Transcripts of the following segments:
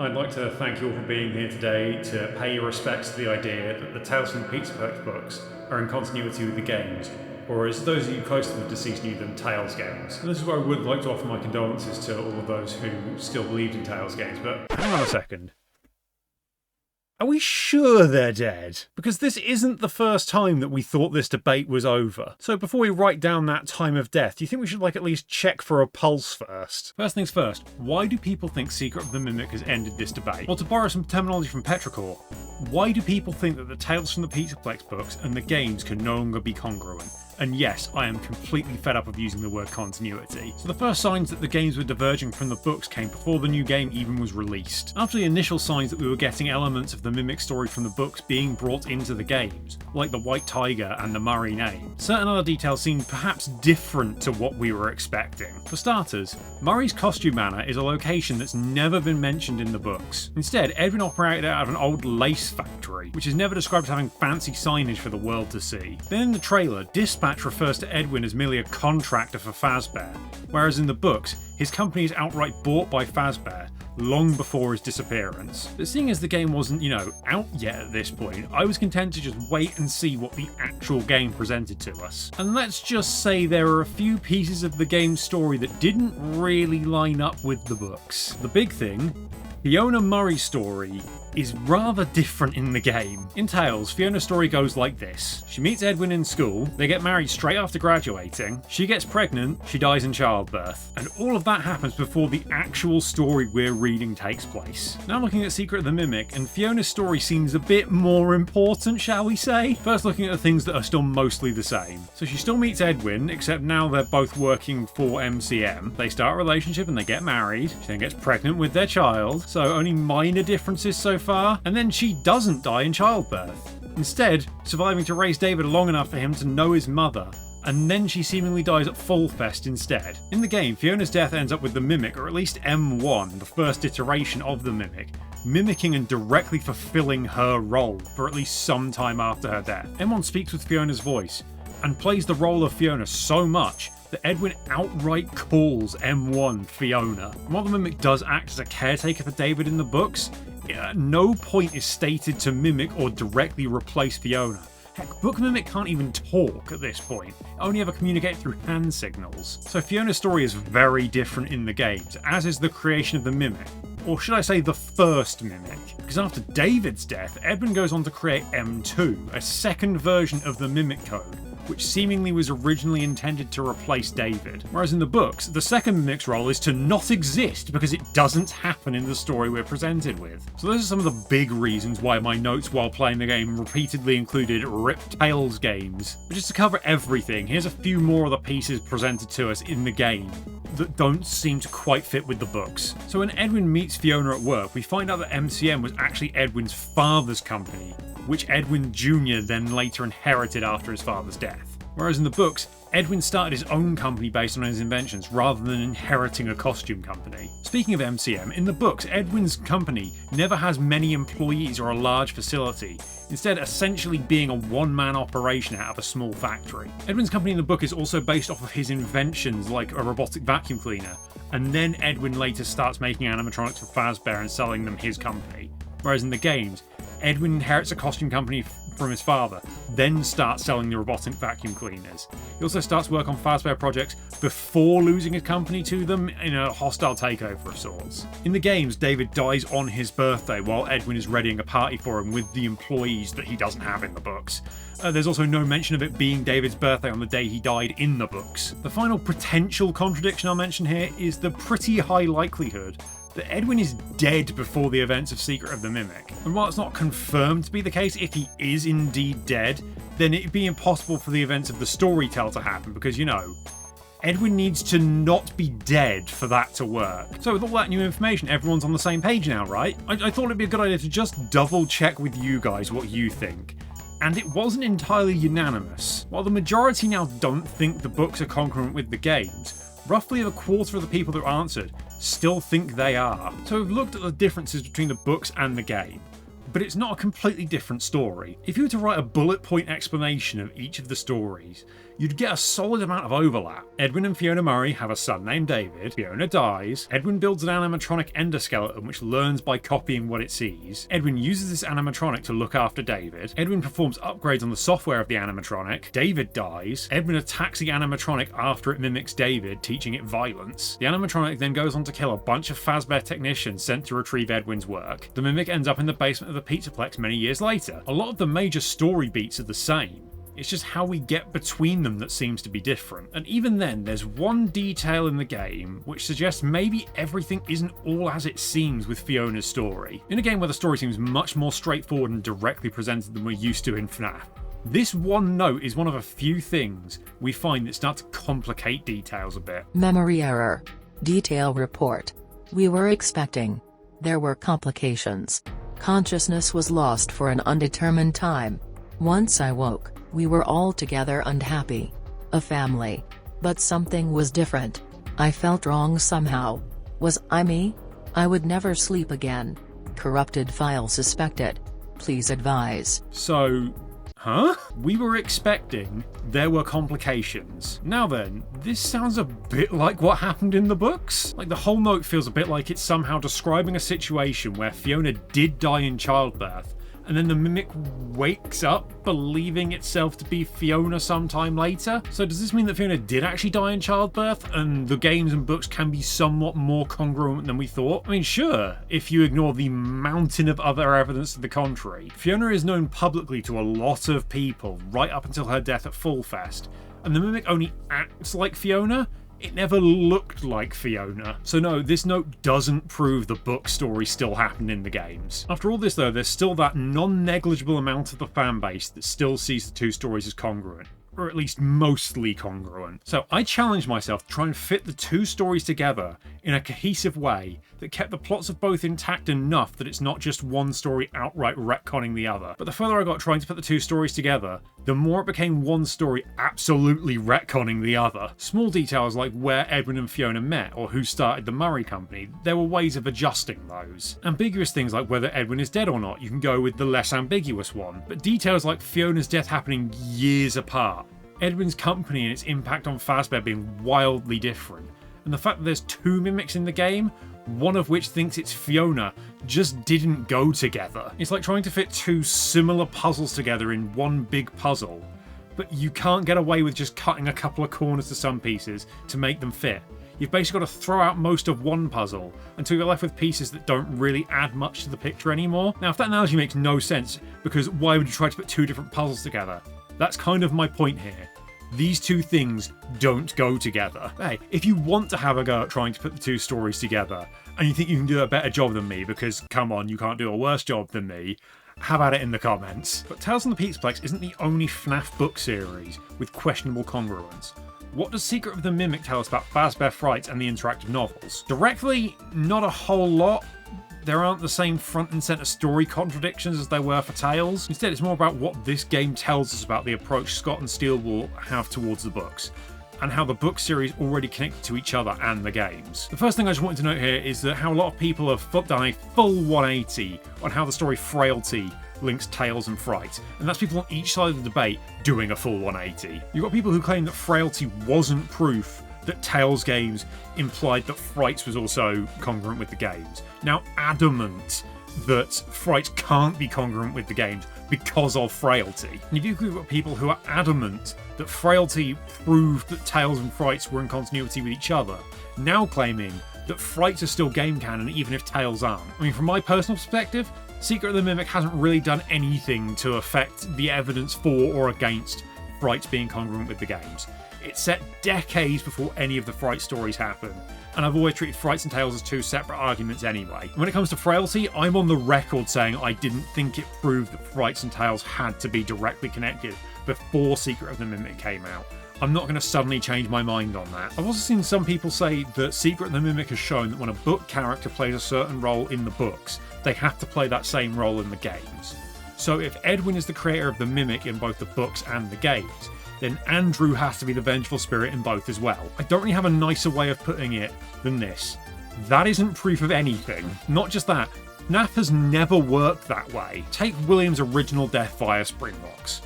I'd like to thank you all for being here today to pay your respects to the idea that the Tales from the Pizza Collector books are in continuity with the games, or as those of you close to the deceased knew them, Tales games. And this is where I would like to offer my condolences to all of those who still believed in Tales games, but hang on a second. Are we sure they're dead? Because this isn't the first time that we thought this debate was over. So before we write down that time of death, do you think we should at least check for a pulse first? First things first, why do people think Secret of the Mimic has ended this debate? Well, to borrow some terminology from Petrichor, why do people think that the Tales from the Pizzaplex books and the games can no longer be congruent? And yes, I am completely fed up of using the word continuity. So the first signs that the games were diverging from the books came before the new game even was released. After the initial signs that we were getting elements of the Mimic story from the books being brought into the games, like the White Tiger and the Murray name, certain other details seemed perhaps different to what we were expecting. For starters, Murray's costume manor is a location that's never been mentioned in the books. Instead, Edwin operated out of an old lace factory, which is never described as having fancy signage for the world to see. Then in the trailer, Dispatch refers to Edwin as merely a contractor for Fazbear, whereas in the books, his company is outright bought by Fazbear long before his disappearance. But seeing as the game wasn't, out yet at this point, I was content to just wait and see what the actual game presented to us. And let's just say there are a few pieces of the game's story that didn't really line up with the books. The big thing, Fiona Murray's story is rather different in the game. In Tales, Fiona's story goes like this. She meets Edwin in school, they get married straight after graduating, she gets pregnant, she dies in childbirth. And all of that happens before the actual story we're reading takes place. Now looking at Secret of the Mimic, and Fiona's story seems a bit more important, shall we say? First looking at the things that are still mostly the same. So she still meets Edwin, except now they're both working for MCM. They start a relationship and they get married. She then gets pregnant with their child, so only minor differences so far, and then she doesn't die in childbirth. Instead, surviving to raise David long enough for him to know his mother, and then she seemingly dies at Fallfest instead. In the game, Fiona's death ends up with the Mimic, or at least M1, the first iteration of the Mimic, mimicking and directly fulfilling her role for at least some time after her death. M1 speaks with Fiona's voice, and plays the role of Fiona so much that Edwin outright calls M1 Fiona. And while the Mimic does act as a caretaker for David in the books, at no point is stated to mimic or directly replace Fiona. Heck, Book Mimic can't even talk at this point, only ever communicate through hand signals. So Fiona's story is very different in the games, as is the creation of the Mimic. Or should I say the first Mimic? Because after David's death, Edwin goes on to create M2, a second version of the Mimic code, which seemingly was originally intended to replace David. Whereas in the books, the second Mimic's role is to not exist because it doesn't happen in the story we're presented with. So those are some of the big reasons why my notes while playing the game repeatedly included RIP Tales games. But just to cover everything, here's a few more of the pieces presented to us in the game that don't seem to quite fit with the books. So when Edwin meets Fiona at work, we find out that MCM was actually Edwin's father's company, which Edwin Jr. then later inherited after his father's death. Whereas in the books, Edwin started his own company based on his inventions rather than inheriting a costume company. Speaking of MCM, in the books, Edwin's company never has many employees or a large facility, instead essentially being a one-man operation out of a small factory. Edwin's company in the book is also based off of his inventions like a robotic vacuum cleaner, and then Edwin later starts making animatronics for Fazbear and selling them his company. Whereas in the games, Edwin inherits a costume company from his father, then starts selling the robotic vacuum cleaners. He also starts work on Fazbear projects before losing his company to them in a hostile takeover of sorts. In the games, David dies on his birthday while Edwin is readying a party for him with the employees that he doesn't have in the books. There's also no mention of it being David's birthday on the day he died in the books. The final potential contradiction I'll mention here is the pretty high likelihood that Edwin is dead before the events of Secret of the Mimic. And while it's not confirmed to be the case, if he is indeed dead, then it'd be impossible for the events of the storytell to happen because, Edwin needs to not be dead for that to work. So with all that new information, everyone's on the same page now, right? I thought it'd be a good idea to just double check with you guys what you think. And it wasn't entirely unanimous. While the majority now don't think the books are congruent with the games, roughly a quarter of the people that answered still think they are. So we've looked at the differences between the books and the game. but it's not a completely different story. If you were to write a bullet point explanation of each of the stories, you'd get a solid amount of overlap. Edwin and Fiona Murray have a son named David. Fiona dies. Edwin builds an animatronic endoskeleton which learns by copying what it sees. Edwin uses this animatronic to look after David. Edwin performs upgrades on the software of the animatronic. David dies. Edwin attacks the animatronic after it mimics David, teaching it violence. The animatronic then goes on to kill a bunch of Fazbear technicians sent to retrieve Edwin's work. The mimic ends up in the basement of the Pizzaplex many years later. A lot of the major story beats are the same. It's just how we get between them that seems to be different. And even then, there's one detail in the game which suggests maybe everything isn't all as it seems with Fiona's story. In a game where the story seems much more straightforward and directly presented than we're used to in FNAF, this one note is one of a few things we find that start to complicate details a bit. Memory error. Detail report. We were expecting. There were complications. Consciousness was lost for an undetermined time. Once I woke, we were all together and happy. A family. But something was different. I felt wrong somehow. Was I me? I would never sleep again. Corrupted file suspected. Please advise. So, huh? We were expecting there were complications. Now then, this sounds a bit like what happened in the books. Like the whole note feels a bit like it's somehow describing a situation where Fiona did die in childbirth, and then the mimic wakes up believing itself to be Fiona sometime later. So does this mean that Fiona did actually die in childbirth and the games and books can be somewhat more congruent than we thought? I mean, sure, if you ignore the mountain of other evidence to the contrary. Fiona is known publicly to a lot of people right up until her death at Fall Fest, and the mimic only acts like Fiona. It never looked like Fiona. So no, this note doesn't prove the book story still happened in the games. After all this though, there's still that non-negligible amount of the fanbase that still sees the two stories as congruent. Or at least mostly congruent. So I challenged myself to try and fit the two stories together in a cohesive way that kept the plots of both intact enough that it's not just one story outright retconning the other. But the further I got trying to put the two stories together, the more it became one story absolutely retconning the other. Small details like where Edwin and Fiona met or who started the Murray Company, there were ways of adjusting those. Ambiguous things like whether Edwin is dead or not, you can go with the less ambiguous one. But details like Fiona's death happening years apart, Edwin's company and its impact on Fazbear being wildly different, and the fact that there's two mimics in the game, one of which thinks it's Fiona, just didn't go together. It's like trying to fit two similar puzzles together in one big puzzle, but you can't get away with just cutting a couple of corners to some pieces to make them fit. You've basically got to throw out most of one puzzle until you're left with pieces that don't really add much to the picture anymore. Now, if that analogy makes no sense, because why would you try to put two different puzzles together? That's kind of my point here. These two things don't go together. Hey, if you want to have a go at trying to put the two stories together, and you think you can do a better job than me, because come on, you can't do a worse job than me, have at it in the comments. But Tales from the Pizzaplex isn't the only FNAF book series with questionable congruence. What does Secret of the Mimic tell us about Fazbear Fright and the interactive novels? Directly, not a whole lot. There aren't the same front and centre story contradictions as there were for Tales. Instead, it's more about what this game tells us about the approach Scott and Steelwall have towards the books, and how the book series already connected to each other and the games. The first thing I just wanted to note here is that how a lot of people have done a full 180 on how the story Frailty links Tales and Fright, and that's people on each side of the debate doing a full 180. You've got people who claim that Frailty wasn't proof that Tales games implied that Fright was also congruent with the games. Now adamant that Fright can't be congruent with the games because of Frailty. And you've got people who are adamant that Frailty proved that Tales and Frights were in continuity with each other, now claiming that Frights are still game canon even if Tales aren't. I mean, from my personal perspective, Secret of the Mimic hasn't really done anything to affect the evidence for or against Frights being congruent with the games. It's set decades before any of the Fright stories happen, and I've always treated Frights and Tales as two separate arguments anyway. When it comes to Frailty, I'm on the record saying I didn't think it proved that Frights and Tales had to be directly connected before Secret of the Mimic came out. I'm not going to suddenly change my mind on that. I've also seen some people say that Secret of the Mimic has shown that when a book character plays a certain role in the books, they have to play that same role in the games. So if Edwin is the creator of the Mimic in both the books and the games, then Andrew has to be the vengeful spirit in both as well. I don't really have a nicer way of putting it than this. That isn't proof of anything. Not just that, FNAF has never worked that way. Take William's original death via Springlocks.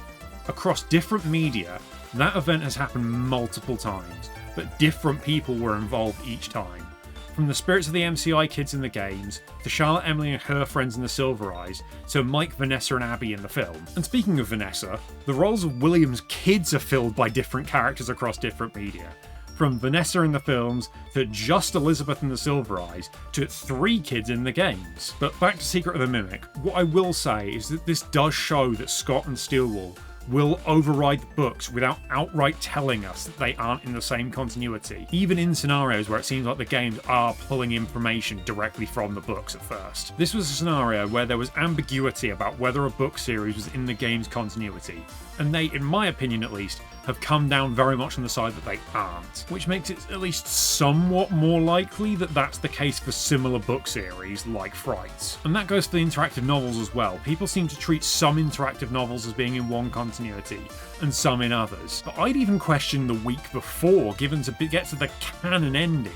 Across different media, that event has happened multiple times, but different people were involved each time. From the spirits of the MCI kids in the games, to Charlotte, Emily and her friends in the Silver Eyes, to Mike, Vanessa and Abby in the film. And speaking of Vanessa, the roles of William's kids are filled by different characters across different media. From Vanessa in the films, to just Elizabeth in the Silver Eyes, to 3 kids in the games. But back to Secret of the Mimic, what I will say is that this does show that Scott and Steelwall will override the books without outright telling us that they aren't in the same continuity, even in scenarios where it seems like the games are pulling information directly from the books at first. This was a scenario where there was ambiguity about whether a book series was in the game's continuity, and they, in my opinion at least, have come down very much on the side that they aren't, which makes it at least somewhat more likely that that's the case for similar book series like Frights. And that goes for the interactive novels as well. People seem to treat some interactive novels as being in one continuity and some in others, but I'd even question the week before, given to get to the canon ending.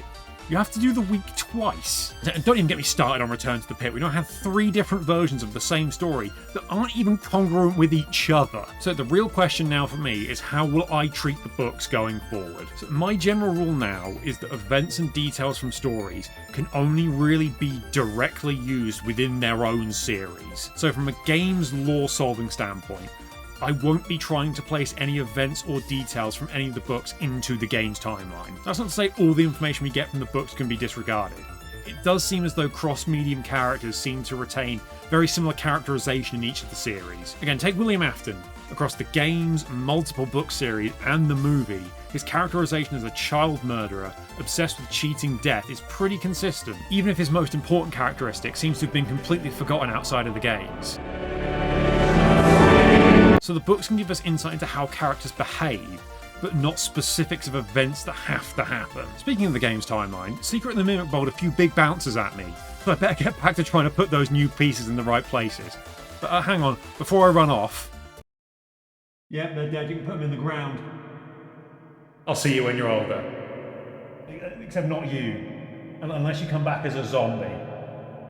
You have to do the week twice. And don't even get me started on Return to the Pit. We don't have 3 different versions of the same story that aren't even congruent with each other. So the real question now for me is, how will I treat the books going forward? So my general rule now is that events and details from stories can only really be directly used within their own series. So from a game's lore solving standpoint, I won't be trying to place any events or details from any of the books into the game's timeline. That's not to say all the information we get from the books can be disregarded. It does seem as though cross-medium characters seem to retain very similar characterization in each of the series. Again, take William Afton. Across the games, multiple book series, and the movie, his characterization as a child murderer obsessed with cheating death is pretty consistent, even if his most important characteristic seems to have been completely forgotten outside of the games. So the books can give us insight into how characters behave, but not specifics of events that have to happen. Speaking of the game's timeline, Secret of the Mimic bowled a few big bouncers at me, so I better get back to trying to put those new pieces in the right places. But hang on, before I run off... Yep, they're dead, you can put them in the ground. I'll see you when you're older. Except not you, unless you come back as a zombie.